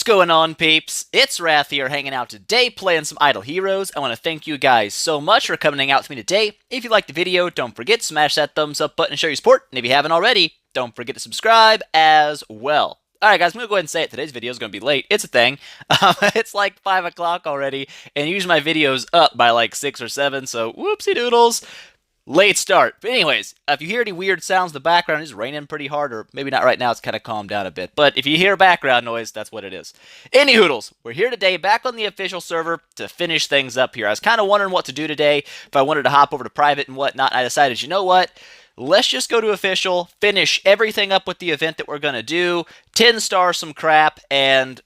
going on, peeps? It's Wrath here, hanging out today, playing some Idle Heroes. I want to thank you guys so much for coming out with me today. If you liked the video, don't forget to smash that thumbs up button and show your support. And if you haven't already, don't forget to subscribe as well. Alright guys, I'm going to go ahead and say it. Today's video is going to be late. It's a thing. It's like 5 o'clock already, and usually my video's up by like 6 or 7, so whoopsie doodles. Late start. But anyways, if you hear any weird sounds in the background, it's raining pretty hard, or maybe not right now, it's kind of calmed down a bit. But if you hear background noise, that's what it is. Any hoodles, we're here today back on the official server to finish things up here. I was kind of wondering what to do today, if I wanted to hop over to private and whatnot, and I decided, you know what? Let's just go to official, finish everything up with the event that we're going to do, 10 star some crap, and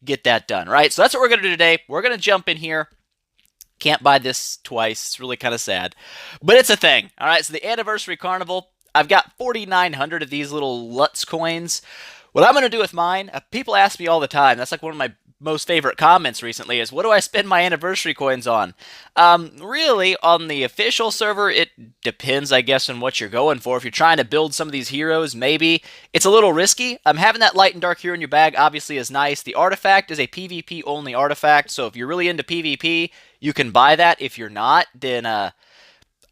get that done, right? So that's what we're going to do today. We're going to jump in here. Can't buy this twice. It's really kind of sad. But it's a thing. Alright, so the Anniversary Carnival, I've got 4,900 of these little Lutz coins. What I'm going to do with mine, people ask me all the time, that's like one of my most favorite comments recently, is what do I spend my anniversary coins on? Really, on the official server, it depends, I guess, on what you're going for. If you're trying to build some of these heroes, maybe. It's a little risky. Having that light and dark hero in your bag obviously is nice. The artifact is a PvP-only artifact, so if you're really into PvP, you can buy that. If you're not, then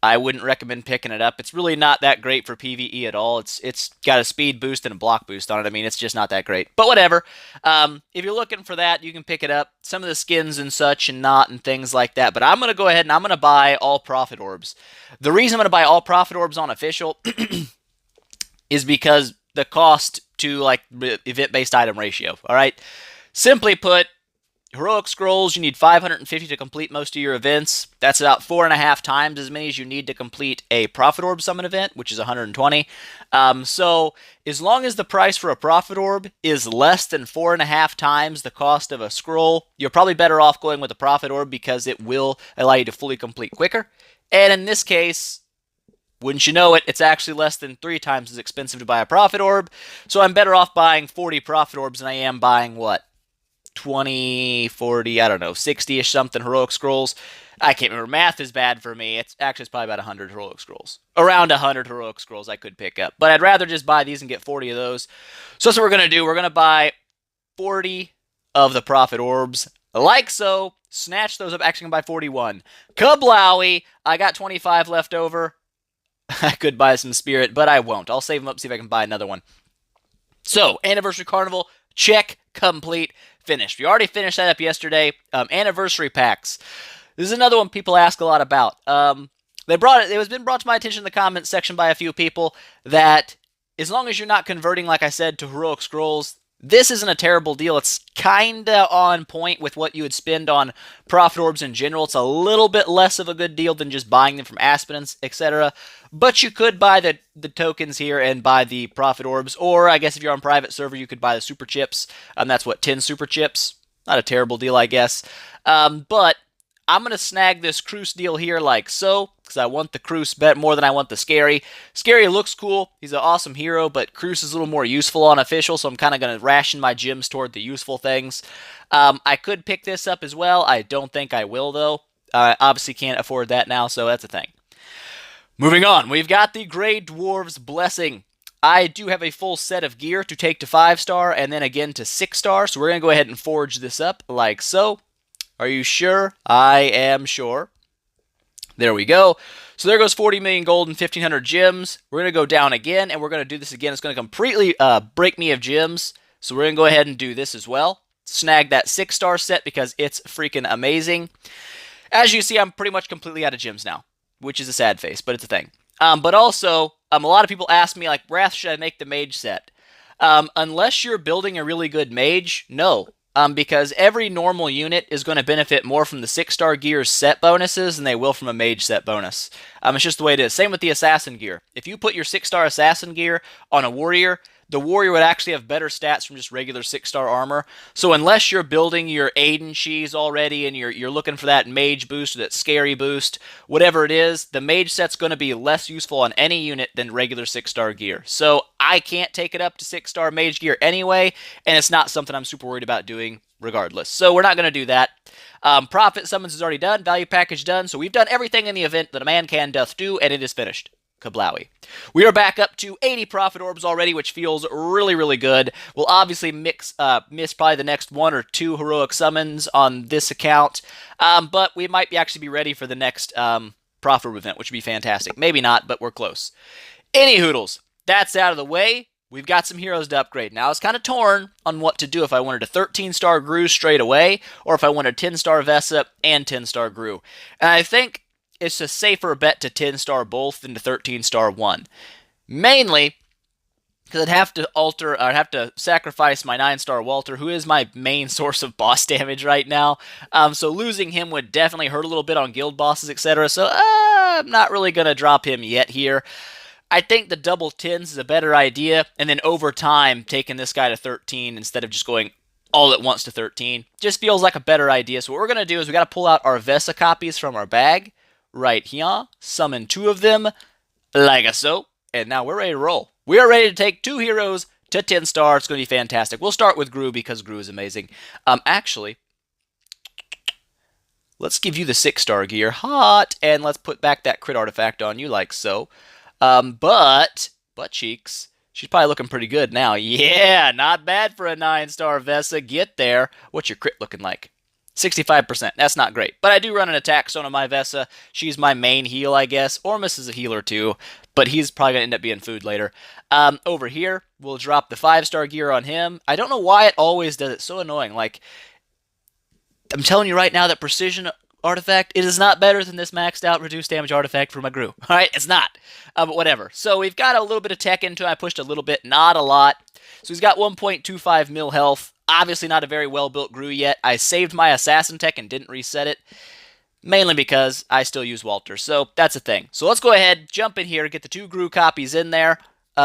I wouldn't recommend picking it up. It's really not that great for PvE at all. It's got a speed boost and a block boost on it. I mean, it's just not that great. But whatever. If you're looking for that, you can pick it up. Some of the skins and such and not and things like that. But I'm going to go ahead and I'm going to buy all profit orbs. The reason I'm going to buy all profit orbs on official is because the cost to like event-based item ratio. All right. Simply put, Heroic Scrolls, you need 550 to complete most of your events. That's about 4.5 times as many as you need to complete a Prophet Orb Summon event, which is 120. So, as long as the price for a Prophet Orb is less than 4.5 times the cost of a scroll, you're probably better off going with a Prophet Orb because it will allow you to fully complete quicker. And in this case, wouldn't you know it, it's actually less than 3 times as expensive to buy a Prophet Orb. So I'm better off buying 40 Prophet Orbs than I am buying, what? 20, 40, I don't know, 60-ish something Heroic Scrolls. I can't remember. Math is bad for me. It's probably about 100 Heroic Scrolls. Around 100 Heroic Scrolls I could pick up. But I'd rather just buy these and get 40 of those. So that's what we're going to do. We're going to buy 40 of the Prophet Orbs. Like so. Snatch those up. Actually, I'm going to buy 41. Kablowie! I got 25 left over. I could buy some Spirit, but I won't. I'll save them up, see if I can buy another one. So, Anniversary Carnival, check, complete, finished. We already finished that up yesterday. Anniversary packs. This is another one people ask a lot about. It has been brought to my attention in the comments section by a few people that as long as you're not converting, like I said, to Heroic Scrolls, this isn't a terrible deal. It's kinda on point with what you would spend on Prophet Orbs in general. It's a little bit less of a good deal than just buying them from Aspen, etc. But you could buy the tokens here and buy the Prophet Orbs. Or, I guess if you're on private server, you could buy the Super Chips. That's what, 10 Super Chips? Not a terrible deal, I guess. But I'm going to snag this Cruce deal here like so, because I want the Cruce bet more than I want the Scary. Scary looks cool. He's an awesome hero, but Cruce is a little more useful on official, so I'm kind of going to ration my gems toward the useful things. I could pick this up as well. I don't think I will, though. I obviously can't afford that now, so that's a thing. Moving on, we've got the Grey Dwarves Blessing. I do have a full set of gear to take to 5-star and then again to 6-star, so we're going to go ahead and forge this up like so. Are you sure? I am sure. There we go. So there goes 40 million gold and 1,500 gems. We're going to go down again, and we're going to do this again. It's going to completely break me of gems, so we're going to go ahead and do this as well. Snag that 6-star set because it's freaking amazing. As you see, I'm pretty much completely out of gems now, which is a sad face, but it's a thing. But also, a lot of people ask me, like, Wrath, should I make the mage set? Unless you're building a really good mage, no. Because every normal unit is going to benefit more from the 6-star gear's set bonuses than they will from a mage set bonus. It's just the way it is. Same with the assassin gear. If you put your 6-star assassin gear on a warrior, the warrior would actually have better stats from just regular 6-star armor. So unless you're building your Aiden cheese already and you're looking for that mage boost or that scary boost, whatever it is, the mage set's going to be less useful on any unit than regular 6-star gear. So I can't take it up to 6-star mage gear anyway, and it's not something I'm super worried about doing regardless. So we're not going to do that. Profit Summons is already done. Value Package done. So we've done everything in the event that a man can doth do, and it is finished. Kablowie. We are back up to 80 profit orbs already, which feels really, really good. We'll obviously miss probably the next 1 or 2 heroic summons on this account, but we might actually be ready for the next profit orb event, which would be fantastic. Maybe not, but we're close. Any hoodles, that's out of the way. We've got some heroes to upgrade. Now, I was kind of torn on what to do, if I wanted a 13-star Gru straight away, or if I wanted a 10-star Vesa and 10-star Gru. And I think it's a safer bet to 10-star both than to 13-star one. Mainly because I'd have to sacrifice my 9-star Walter, who is my main source of boss damage right now. So losing him would definitely hurt a little bit on guild bosses, etc. So I'm not really going to drop him yet here. I think the double 10s is a better idea, and then over time, taking this guy to 13 instead of just going all at once to 13 just feels like a better idea. So what we're going to do is we got to pull out our Vesa copies from our bag right here, summon 2 of them, like so, and now we're ready to roll. We are ready to take 2 heroes to 10-star. It's going to be fantastic. We'll start with Gru because Gru is amazing. Actually, let's give you the 6-star gear, hot, and let's put back that crit artifact on you like so. Butt cheeks, she's probably looking pretty good now. Yeah, not bad for a 9-star Vesa. Get there. What's your crit looking like? 65%. That's not great. But I do run an attack zone on my Vesa. She's my main heal, I guess. Ormus is a healer too, but he's probably going to end up being food later. Over here, we'll drop the 5-star gear on him. I don't know why it always does it. It's so annoying. Like, I'm telling you right now that precision artifact, it is not better than this maxed out reduced damage artifact for my Gru. Alright, it's not. But whatever. So we've got a little bit of tech into him. I pushed a little bit, not a lot. So he's got 1.25 mil health. Obviously not a very well-built Gru yet. I saved my assassin tech and didn't reset it, mainly because I still use Walter. So that's a thing. So let's go ahead, jump in here, get the 2 Gru copies in there.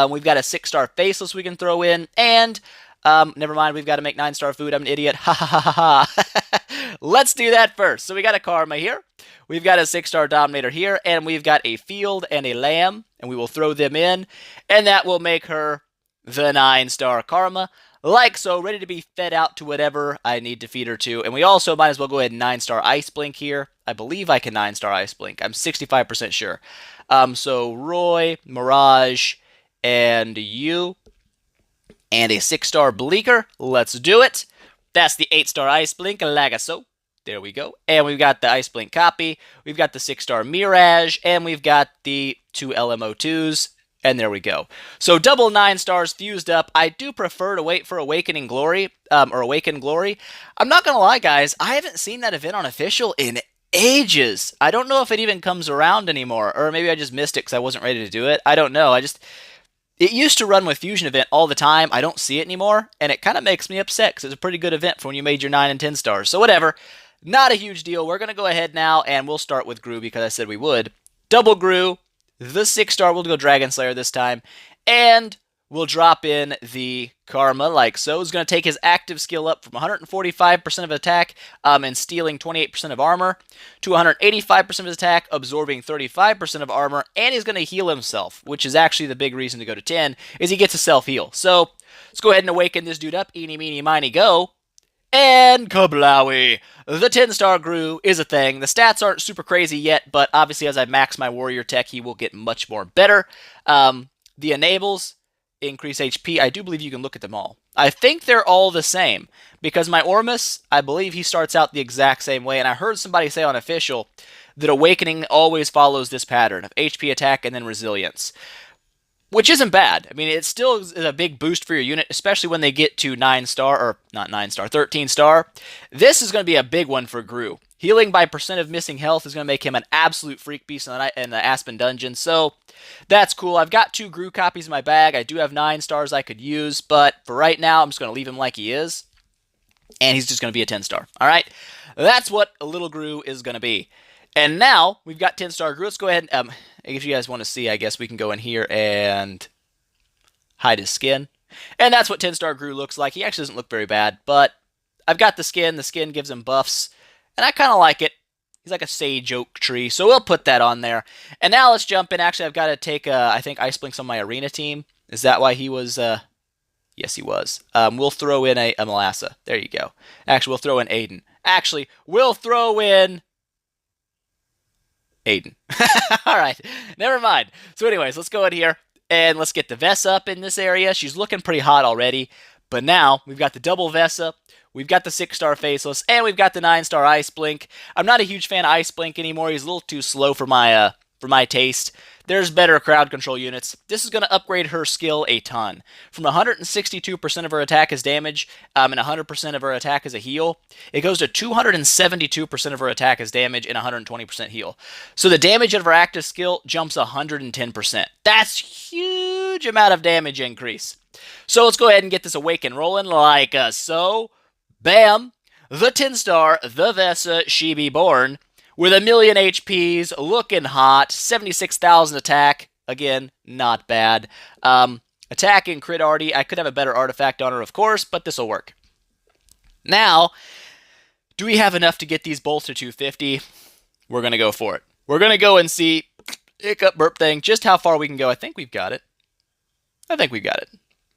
We've got a 6-star Faceless we can throw in, and never mind, we've got to make 9-star food. I'm an idiot. Ha ha ha ha. Let's do that first. So we got a Karma here. We've got a 6-star Dominator here, and we've got a Field and a Lamb, and we will throw them in, and that will make her the 9-star Karma. Like so, ready to be fed out to whatever I need to feed her to. And we also might as well go ahead and 9-star Ice Blink here. I believe I can 9-star Ice Blink. I'm 65% sure. So Roy, Mirage, and you. And a 6-star Bleaker. Let's do it. That's the 8-star Ice Blink, like so. There we go. And we've got the Ice Blink copy. We've got the 6-star Mirage. And we've got the 2 LMO2s. And there we go. So double 9 stars fused up. I do prefer to wait for Awakening Glory, or Awakened Glory. I'm not going to lie, guys. I haven't seen that event on Official in ages. I don't know if it even comes around anymore. Or maybe I just missed it because I wasn't ready to do it. I don't know. It used to run with Fusion Event all the time. I don't see it anymore. And it kind of makes me upset because it's a pretty good event for when you made your 9 and 10 stars. So whatever. Not a huge deal. We're going to go ahead now and we'll start with Gru because I said we would. Double Gru. The 6-star, we'll go Dragon Slayer this time, and we'll drop in the Karma like so. It's going to take his active skill up from 145% of attack and stealing 28% of armor to 185% of his attack, absorbing 35% of armor, and he's going to heal himself, which is actually the big reason to go to 10, is he gets a self-heal. So let's go ahead and awaken this dude up. Eeny, meeny, miny, go. And kablowie! The 10-star Gru is a thing. The stats aren't super crazy yet, but obviously as I max my warrior tech, he will get much more better. The enables, increase HP, I do believe you can look at them all. I think they're all the same, because my Ormus, I believe he starts out the exact same way, and I heard somebody say on Official that Awakening always follows this pattern of HP attack and then resilience. Which isn't bad. I mean, it still is a big boost for your unit, especially when they get to 9-star, or not 9-star, 13-star. This is going to be a big one for Gru. Healing by percent of missing health is going to make him an absolute freak beast in the Aspen dungeon, so that's cool. I've got 2 Gru copies in my bag. I do have 9 stars I could use, but for right now, I'm just going to leave him like he is, and he's just going to be a 10-star. All right? That's what a little Gru is going to be. And now, we've got 10-star Gru. Let's go ahead and, if you guys want to see, I guess we can go in here and hide his skin. And that's what 10-star Gru looks like. He actually doesn't look very bad, but I've got the skin. The skin gives him buffs, and I kind of like it. He's like a sage oak tree, so we'll put that on there. And now let's jump in. Actually, I've got to take, I think, Ice Blinks on my arena team. Is that why he was, yes, he was. We'll throw in a Melassa. There you go. Actually, we'll throw in Aiden. Actually, we'll throw in Aiden. Alright, never mind. So anyways, let's go in here and let's get the Vesa up in this area. She's looking pretty hot already. But now, we've got the double Vesa, we've got the 6-star Faceless, and we've got the 9-star Ice Blink. I'm not a huge fan of Ice Blink anymore. He's a little too slow for my taste. There's better crowd control units. This is going to upgrade her skill a ton. From 162% of her attack as damage and 100% of her attack as a heal, it goes to 272% of her attack as damage and 120% heal. So the damage of her active skill jumps 110%. That's huge amount of damage increase. So let's go ahead and get this Awaken rolling like so. Bam! The 10-star, the Vesa, she be born. With 1,000,000 HPs, looking hot, 76,000 attack. Again, not bad. Attack and crit arty. I could have a better artifact on her, of course, but this will work. Now, do we have enough to get these both to 250? We're going to go for it. We're going to go and see, hiccup burp thing, just how far we can go. I think we've got it.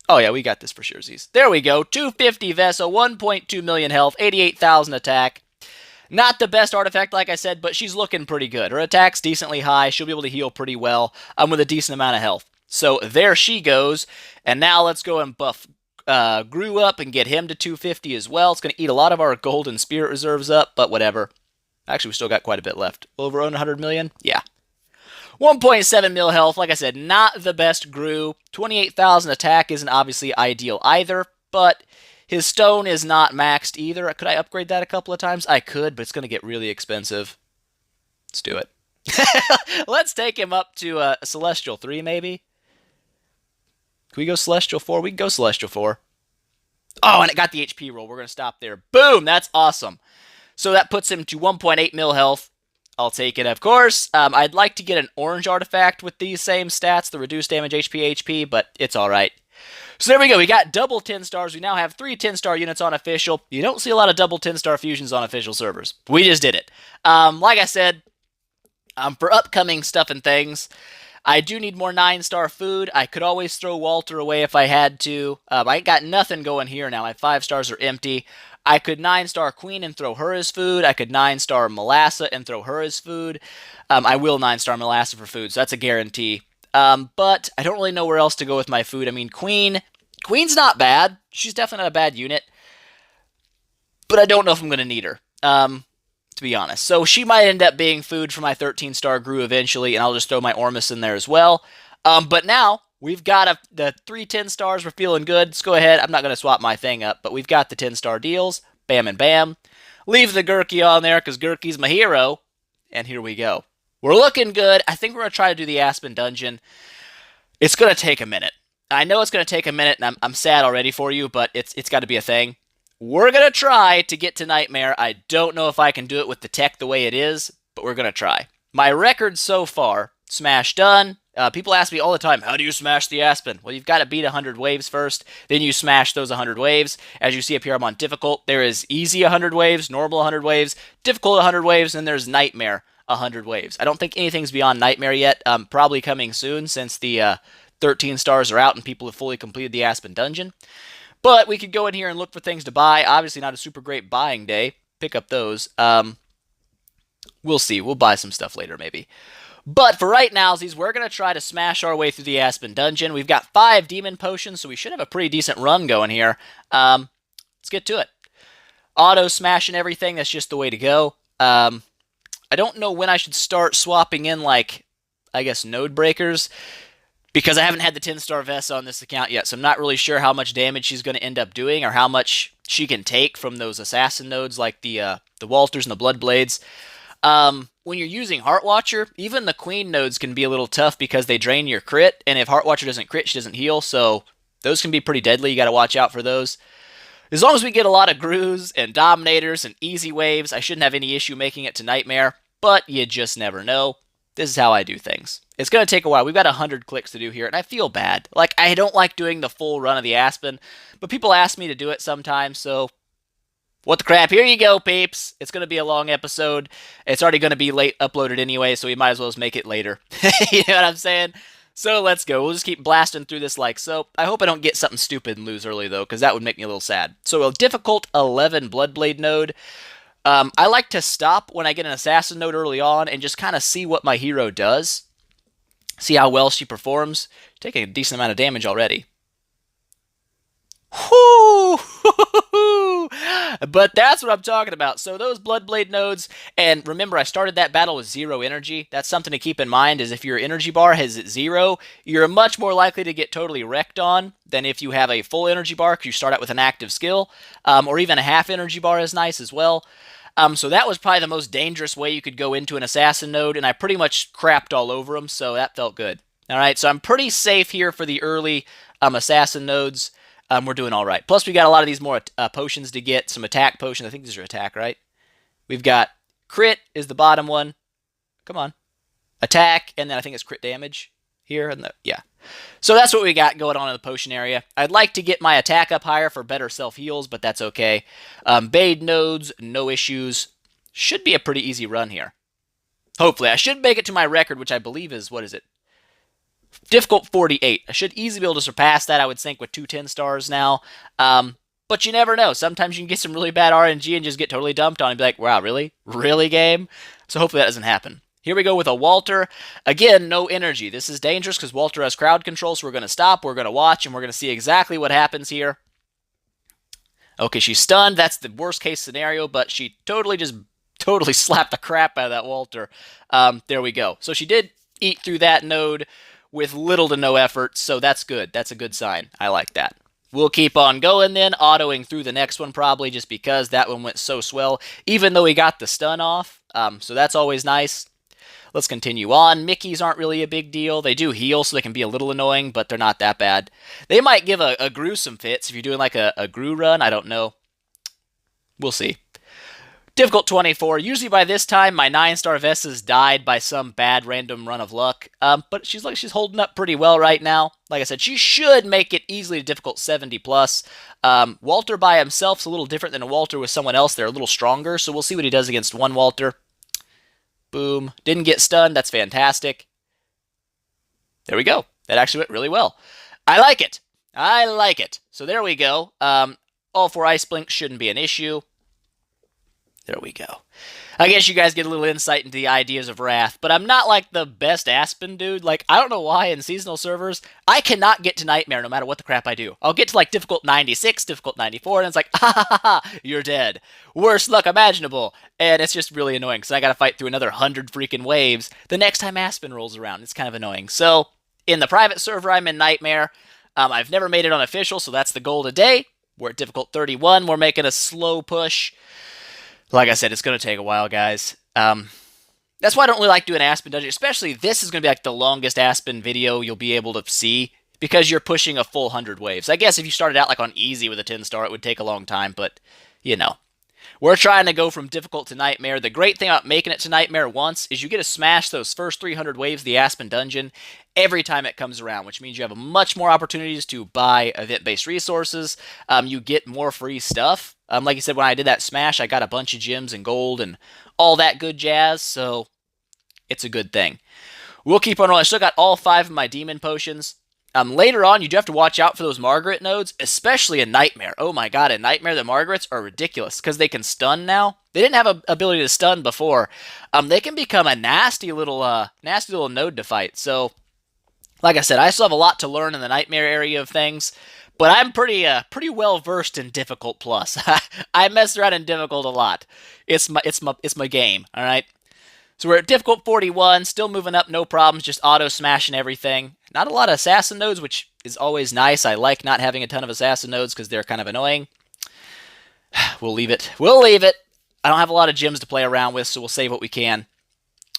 Oh yeah, we got this for sure, Z's. There we go. 250 Vesa, 1.2 million health, 88,000 attack. Not the best artifact, like I said, but she's looking pretty good. Her attack's decently high. She'll be able to heal pretty well with a decent amount of health. So there she goes. And now let's go and buff Grew up and get him to 250 as well. It's going to eat a lot of our gold and spirit reserves up, but whatever. Actually, we still got quite a bit left. Over 100 million? Yeah. 1.7 mil health. Like I said, not the best Grew. 28,000 attack isn't obviously ideal either, but his stone is not maxed either. Could I upgrade that a couple of times? I could, but it's going to get really expensive. Let's do it. Let's take him up to Celestial 3, maybe. Can we go Celestial 4? We can go Celestial 4. Oh, and it got the HP roll. We're going to stop there. Boom! That's awesome. So that puts him to 1.8 mil health. I'll take it, of course. I'd like to get an orange artifact with these same stats, the reduced damage HP, but it's alright. So there we go. We got double 10 stars. We now have 3 10-star units on official. You don't see a lot of double 10-star fusions on official servers. We just did it. Like I said, for upcoming stuff and things, I do need more 9-star food. I could always throw Walter away if I had to. I got nothing going here now. My 5 stars are empty. I could 9-star Queen and throw her as food. I could 9-star Melassa and throw her as food. I will 9-star Melassa for food, so that's a guarantee. But I don't really know where else to go with my food. I mean, Queen's not bad. She's definitely not a bad unit. But I don't know if I'm going to need her, to be honest. So she might end up being food for my 13-star Gru eventually, and I'll just throw my Ormus in there as well. But now, we've got the 3 10-stars. We're feeling good. Let's go ahead. I'm not going to swap my thing up, but we've got the 10-star deals. Bam and bam. Leave the Gurky on there, because Gurky's my hero. And here we go. We're looking good. I think we're going to try to do the Aspen dungeon. It's going to take a minute. I know it's going to take a minute, and I'm sad already for you, but it's got to be a thing. We're going to try to get to Nightmare. I don't know if I can do it with the tech the way it is, but we're going to try. My record so far, smash done. People ask me all the time, how do you smash the Aspen? Well, you've got to beat 100 waves first, then you smash those 100 waves. As you see up here, I'm on difficult. There is easy 100 waves, normal 100 waves, difficult 100 waves, and there's Nightmare 100 waves. I don't think anything's beyond Nightmare yet. Probably coming soon since the 13 stars are out and people have fully completed the Aspen dungeon. But we could go in here and look for things to buy. Obviously not a super great buying day. Pick up those. We'll see. We'll buy some stuff later maybe. But for right now, we're going to try to smash our way through the Aspen dungeon. We've got 5 demon potions, so we should have a pretty decent run going here. Let's get to it. Auto smashing everything, that's just the way to go. I don't know when I should start swapping in, like, I guess, node breakers, because I haven't had the 10-star Vesa on this account yet, so I'm not really sure how much damage she's going to end up doing, or how much she can take from those assassin nodes, like the Walters and the Blood Blades. When you're using Heartwatcher, even the Queen nodes can be a little tough because they drain your crit, and if Heartwatcher doesn't crit, she doesn't heal, so those can be pretty deadly. You got to watch out for those. As long as we get a lot of Grus and Dominators and easy waves, I shouldn't have any issue making it to Nightmare, but you just never know. This is how I do things. It's going to take a while. We've got 100 clicks to do here, and I feel bad. Like, I don't like doing the full run of the Aspen, but people ask me to do it sometimes, so what the crap? Here you go, peeps. It's going to be a long episode. It's already going to be late uploaded anyway, so we might as well just make it later. You know what I'm saying? So let's go. We'll just keep blasting through this like so. I hope I don't get something stupid and lose early, though, because that would make me a little sad. So a difficult 11 Bloodblade node. I like to stop when I get an assassin node early on and just kind of see what my hero does. See how well she performs. Taking a decent amount of damage already. Whoo! But that's what I'm talking about. So those Bloodblade nodes, and remember I started that battle with 0 energy. That's something to keep in mind, is if your energy bar has 0, you're much more likely to get totally wrecked on than if you have a full energy bar because you start out with an active skill, or even a half energy bar is nice as well. So that was probably the most dangerous way you could go into an assassin node, and I pretty much crapped all over them, so that felt good. Alright, so I'm pretty safe here for the early assassin nodes. We're doing all right. Plus, we got a lot of these more potions to get. Some attack potions. I think these are attack, right? We've got crit is the bottom one. Come on. Attack, and then I think it's crit damage here. Yeah. So that's what we got going on in the potion area. I'd like to get my attack up higher for better self-heals, but that's okay. Bade nodes, no issues. Should be a pretty easy run here. Hopefully. I should make it to my record, which I believe is, what is it? Difficult 48. I should easily be able to surpass that, I would think, with 2 10 stars now. But you never know. Sometimes you can get some really bad RNG and just get totally dumped on and be like, wow, really? Really, game? So hopefully that doesn't happen. Here we go with a Walter. Again, no energy. This is dangerous because Walter has crowd control, so we're going to stop, we're going to watch, and we're going to see exactly what happens here. Okay, she's stunned. That's the worst case scenario, but she totally slapped the crap out of that Walter. There we go. So she did eat through that node with little to no effort, so that's good. That's a good sign. I like that. We'll keep on going then, autoing through the next one probably just because that one went so swell, even though he got the stun off, so that's always nice. Let's continue on. Mickeys aren't really a big deal. They do heal, so they can be a little annoying, but they're not that bad. They might give a gruesome fits if you're doing like a Gru run. I don't know. We'll see. Difficult 24. Usually by this time, my 9-star Vesa's died by some bad random run of luck. But she's holding up pretty well right now. Like I said, she should make it easily to difficult 70 plus. Walter by himself's a little different than a Walter with someone else. They're a little stronger, so we'll see what he does against one Walter. Boom. Didn't get stunned. That's fantastic. There we go. That actually went really well. I like it. I like it. So there we go. All 4 Ice Blinks shouldn't be an issue. There we go. I guess you guys get a little insight into the ideas of Wrath, but I'm not like the best Aspen dude. Like, I don't know why in seasonal servers, I cannot get to Nightmare no matter what the crap I do. I'll get to like difficult 96, difficult 94, and it's like, ha ha ha ha, you're dead. Worst luck imaginable. And it's just really annoying, because I gotta fight through another 100 freaking waves the next time Aspen rolls around. It's kind of annoying. So, in the private server, I'm in Nightmare. I've never made it on official, so that's the goal today. We're at difficult 31. We're making a slow push. Like I said, it's going to take a while, guys. That's why I don't really like doing Aspen Dungeon. Especially this is going to be like the longest Aspen video you'll be able to see because you're pushing a full 100 waves. I guess if you started out like on easy with a 10-star, it would take a long time, but you know. We're trying to go from difficult to Nightmare. The great thing about making it to Nightmare once is you get to smash those first 300 waves of the Aspen Dungeon every time it comes around, which means you have much more opportunities to buy event-based resources. You get more free stuff. Like you said, when I did that smash, I got a bunch of gems and gold and all that good jazz, so it's a good thing. We'll keep on rolling. I still got all 5 of my demon potions. Later on, you do have to watch out for those Margaret nodes, especially in Nightmare. Oh my god, in Nightmare, the Margarets are ridiculous, because they can stun now. They didn't have an ability to stun before. They can become a nasty little node to fight, so like I said, I still have a lot to learn in the Nightmare area of things, but I'm pretty well versed in difficult plus. I mess around in difficult a lot. It's my game. All right. So we're at difficult 41, still moving up, no problems, just auto smashing everything. Not a lot of assassin nodes, which is always nice. I like not having a ton of assassin nodes because they're kind of annoying. We'll leave it. We'll leave it. I don't have a lot of gems to play around with, so we'll save what we can.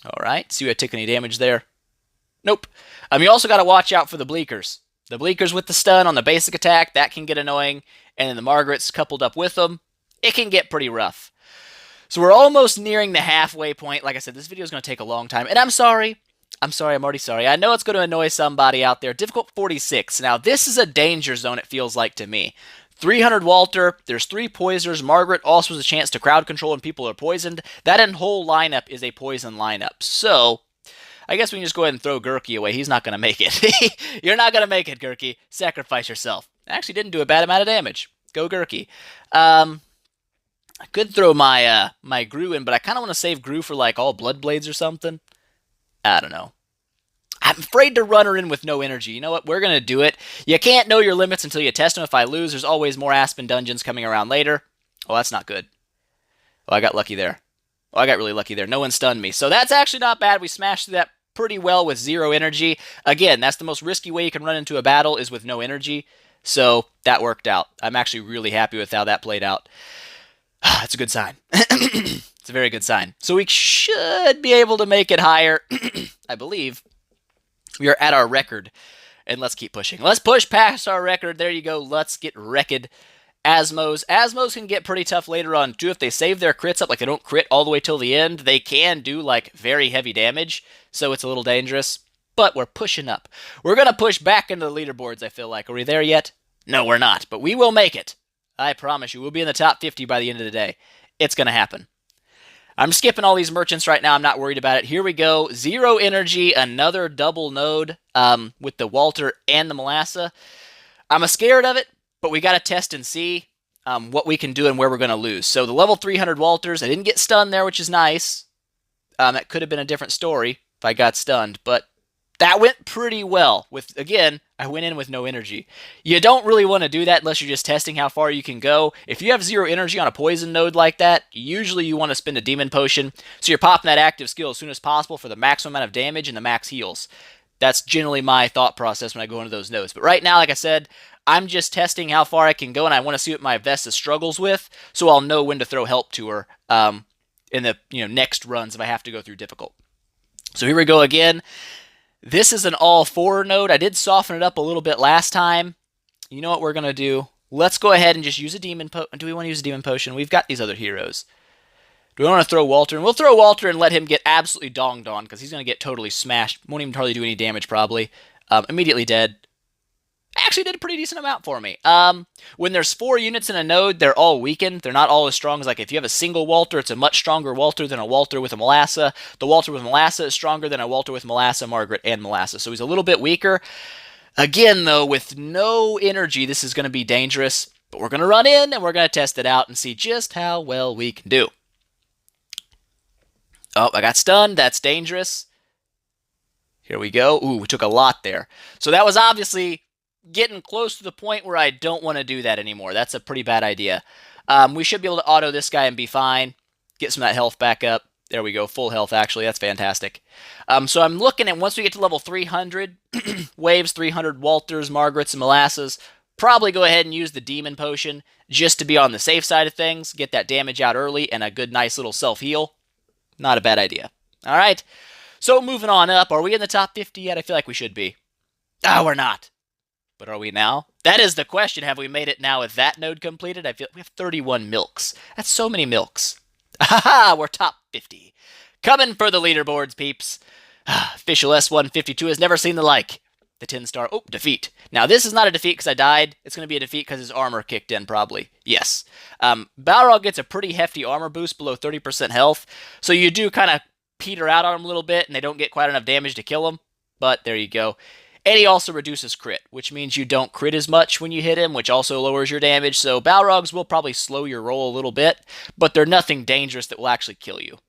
All right. See if I took any damage there. Nope. You also got to watch out for the Bleakers. The Bleakers with the stun on the basic attack, that can get annoying. And then the Margarets coupled up with them, it can get pretty rough. So we're almost nearing the halfway point. Like I said, this video is going to take a long time. And I'm sorry. I'm already sorry. I know it's going to annoy somebody out there. Difficult 46. Now, this is a danger zone, it feels like to me. 300 Walter, there's 3 poisoners. Margaret also has a chance to crowd control when people are poisoned. That whole lineup is a poison lineup. So I guess we can just go ahead and throw Gurky away. He's not going to make it. You're not going to make it, Gurky. Sacrifice yourself. Actually didn't do a bad amount of damage. Go Gurky. I could throw my my Gru in, but I kind of want to save Gru for like all Blood Blades or something. I don't know. I'm afraid to run her in with no energy. You know what? We're going to do it. You can't know your limits until you test them. If I lose, there's always more Aspen dungeons coming around later. Oh, that's not good. Oh, I got lucky there. Oh, I got really lucky there. No one stunned me. So that's actually not bad. We smashed through that pretty well with 0 energy. Again, that's the most risky way you can run into a battle is with no energy. So that worked out. I'm actually really happy with how that played out. That's a good sign. It's a very good sign. So we should be able to make it higher, I believe. We are at our record, and let's keep pushing. Let's push past our record. There you go. Let's get wrecked. Asmos. Asmos can get pretty tough later on, too. If they save their crits up, like they don't crit all the way till the end, they can do, like, very heavy damage, so it's a little dangerous. But we're pushing up. We're going to push back into the leaderboards, I feel like. Are we there yet? No, we're not, but we will make it. I promise you, we'll be in the top 50 by the end of the day. It's going to happen. I'm skipping all these merchants right now. I'm not worried about it. Here we go. 0 energy, another double node with the Walter and the Melassa. I'm scared of it, but we got to test and see what we can do and where we're going to lose. So the level 300 Walters, I didn't get stunned there, which is nice. That could have been a different story if I got stunned, but that went pretty well. With again, I went in with no energy. You don't really want to do that unless you're just testing how far you can go. If you have 0 energy on a poison node like that, usually you want to spend a demon potion, so you're popping that active skill as soon as possible for the maximum amount of damage and the max heals. That's generally my thought process when I go into those nodes. But right now, like I said, I'm just testing how far I can go, and I want to see what my Vesa struggles with, so I'll know when to throw help to her in the next runs if I have to go through difficult. So here we go again. This is an all-4 node. I did soften it up a little bit last time. You know what we're going to do? Let's go ahead and just use a demon potion. Do we want to use a demon potion? We've got these other heroes. Do we want to throw Walter? And we'll throw Walter and let him get absolutely donged on, because he's going to get totally smashed. Won't even hardly do any damage, probably. Immediately dead. Actually did a pretty decent amount for me. When there's 4 units in a node, they're all weakened. They're not all as strong as, like, if you have a single Walter, it's a much stronger Walter than a Walter with a Melassa. The Walter with Melassa is stronger than a Walter with Melassa, Margaret, and Melassa. So he's a little bit weaker. Again, though, with no energy, this is going to be dangerous. But we're going to run in, and we're going to test it out and see just how well we can do. Oh, I got stunned. That's dangerous. Here we go. Ooh, we took a lot there. So that was obviously getting close to the point where I don't want to do that anymore. That's a pretty bad idea. We should be able to auto this guy and be fine. Get some of that health back up. There we go. Full health, actually. That's fantastic. So I'm looking at, once we get to level 300, waves, 300 Walters, Margarets, and Molassas, probably go ahead and use the Demon Potion just to be on the safe side of things. Get that damage out early and a good, nice little self-heal. Not a bad idea. All right. So moving on up. Are we in the top 50 yet? I feel like we should be. Oh, we're not. But are we now? That is the question. Have we made it now with that node completed? I feel we have 31 milks. That's so many milks. Haha, we're top 50. Coming for the leaderboards, peeps. Official S152 has never seen the like. The 10-star. Oh, defeat. Now, this is not a defeat because I died. It's going to be a defeat because his armor kicked in, probably. Yes. Balrog gets a pretty hefty armor boost below 30% health. So you do kind of peter out on him a little bit, and they don't get quite enough damage to kill him. But there you go. And he also reduces crit, which means you don't crit as much when you hit him, which also lowers your damage. So Balrogs will probably slow your roll a little bit, but they're nothing dangerous that will actually kill you.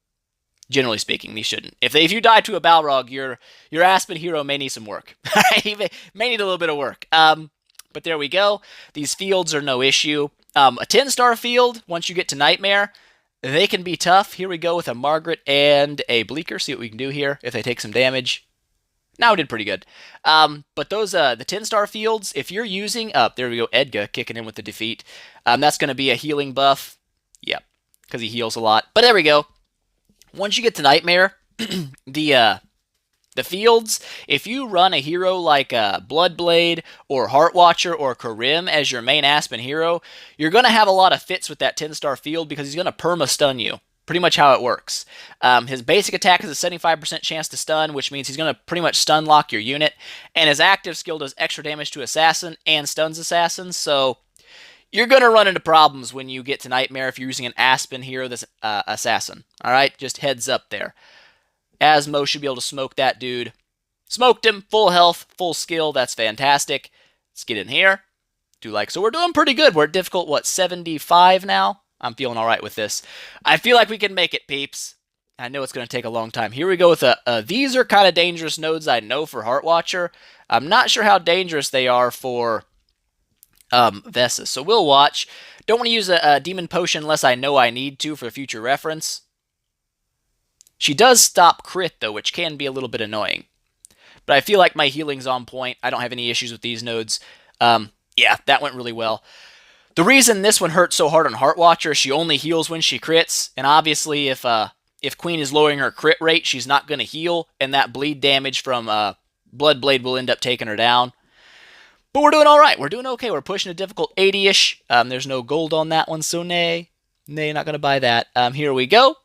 Generally speaking, these shouldn't. If you die to a Balrog, your Aspen hero may need some work. He may need a little bit of work. But there we go. These fields are no issue. A 10-star field, once you get to Nightmare, they can be tough. Here we go with a Margaret and a Bleaker. See what we can do here if they take some damage. Now we did pretty good. But those the 10-star fields, if you're using... there we go, Edgar kicking in with the defeat. That's going to be a healing buff. Yep, because he heals a lot. But there we go. Once you get to Nightmare, the fields, if you run a hero like Bloodblade or Heartwatcher or Karim as your main Aspen hero, you're going to have a lot of fits with that 10-star field because he's going to perma-stun you. Pretty much how it works. His basic attack is a 75% chance to stun, which means he's going to pretty much stun lock your unit. And his active skill does extra damage to Assassin and stuns Assassins, so you're going to run into problems when you get to Nightmare if you're using an Aspen hero that's Assassin. Alright, just heads up there. Asmo should be able to smoke that dude. Smoked him, full health, full skill, that's fantastic. Let's get in here. So we're doing pretty good. We're at difficult, 75 now? I'm feeling all right with this. I feel like we can make it, peeps. I know it's going to take a long time. Here we go with these are kind of dangerous nodes, I know, for Heartwatcher. I'm not sure how dangerous they are for Vesa, so we'll watch. Don't want to use a demon potion unless I know I need to for future reference. She does stop crit, though, which can be a little bit annoying. But I feel like my healing's on point. I don't have any issues with these nodes. Yeah, that went really well. The reason this one hurts so hard on Heartwatcher is she only heals when she crits, and obviously if Queen is lowering her crit rate, she's not going to heal, and that bleed damage from Bloodblade will end up taking her down. But we're doing all right. We're doing okay. We're pushing a difficult 80-ish. There's no gold on that one, so nay, not going to buy that. Here we go.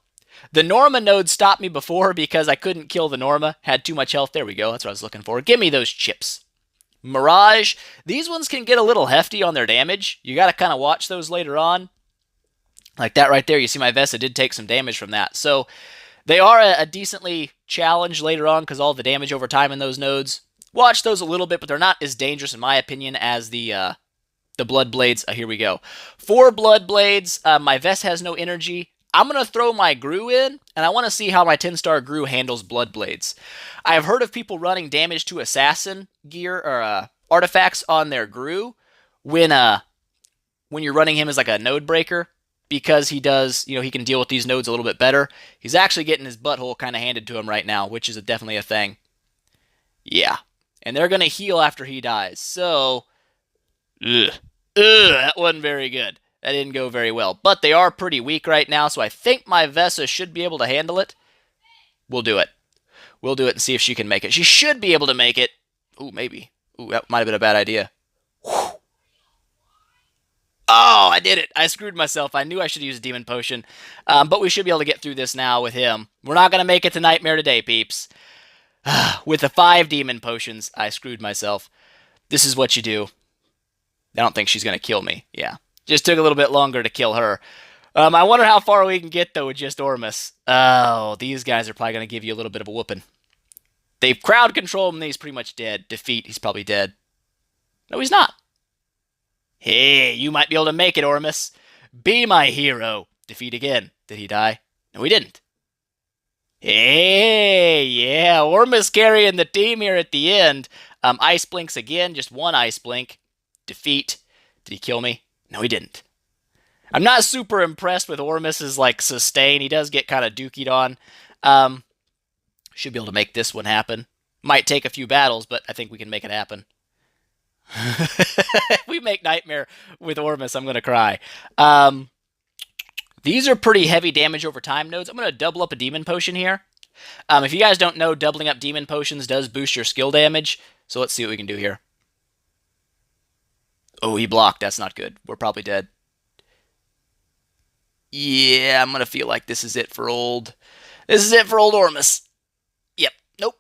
The Norma node stopped me before because I couldn't kill the Norma. Had too much health. There we go. That's what I was looking for. Give me those chips. Mirage. These ones can get a little hefty on their damage. You got to kind of watch those later on. Like that right there. You see my Vesa did take some damage from that. So they are a decently challenged later on because all the damage over time in those nodes. Watch those a little bit, but they're not as dangerous in my opinion as the Bloodblades. Here we go. 4 Bloodblades. My Vest has no energy. I'm going to throw my Gru in, and I want to see how my 10-star Gru handles Bloodblades. I have heard of people running damage to assassin gear or artifacts on their Gru when you're running him as like a node breaker, because he does, he can deal with these nodes a little bit better. He's actually getting his butthole kind of handed to him right now, which is definitely a thing. Yeah. And they're going to heal after he dies. So, that wasn't very good. That didn't go very well. But they are pretty weak right now, so I think my Vesa should be able to handle it. We'll do it. We'll do it and see if she can make it. She should be able to make it. Ooh, maybe. Ooh, that might have been a bad idea. Whew. Oh, I did it. I screwed myself. I knew I should use a demon potion. But we should be able to get through this now with him. We're not going to make it to Nightmare today, peeps. With the 5 demon potions, I screwed myself. This is what you do. I don't think she's going to kill me. Yeah. Just took a little bit longer to kill her. I wonder how far we can get, though, with just Ormus. Oh, these guys are probably going to give you a little bit of a whooping. They've crowd controlled him, and he's pretty much dead. Defeat, he's probably dead. No, he's not. Hey, you might be able to make it, Ormus. Be my hero. Defeat again. Did he die? No, he didn't. Hey, yeah, Ormus carrying the team here at the end. Ice Blinks again, just 1 Ice Blink. Defeat. Did he kill me? No, he didn't. I'm not super impressed with Ormus's, sustain. He does get kind of dookied on. Should be able to make this one happen. Might take a few battles, but I think we can make it happen. If we make Nightmare with Ormus, I'm going to cry. These are pretty heavy damage over time nodes. I'm going to double up a Demon Potion here. If you guys don't know, doubling up Demon Potions does boost your skill damage. So let's see what we can do here. Oh, he blocked. That's not good. We're probably dead. Yeah, I'm going to feel like this is it for old... This is it for old Ormus. Yep. Nope.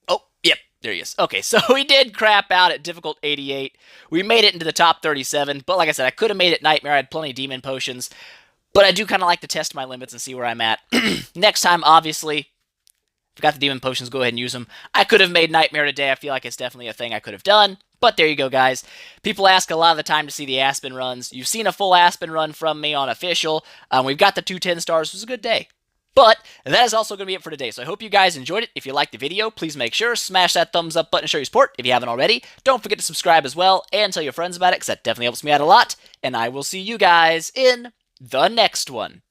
Oh, yep. There he is. Okay, so we did crap out at difficult 88. We made it into the top 37. But like I said, I could have made it Nightmare. I had plenty of Demon Potions. But I do kind of like to test my limits and see where I'm at. Next time, obviously, if you've got the Demon Potions, go ahead and use them. I could have made Nightmare today. I feel like it's definitely a thing I could have done. But there you go, guys. People ask a lot of the time to see the Aspen runs. You've seen a full Aspen run from me on Official. We've got the 2 10 stars. It was a good day. But that is also going to be it for today. So I hope you guys enjoyed it. If you liked the video, please make sure smash that thumbs up button to show your support. If you haven't already, don't forget to subscribe as well and tell your friends about it, because that definitely helps me out a lot. And I will see you guys in the next one.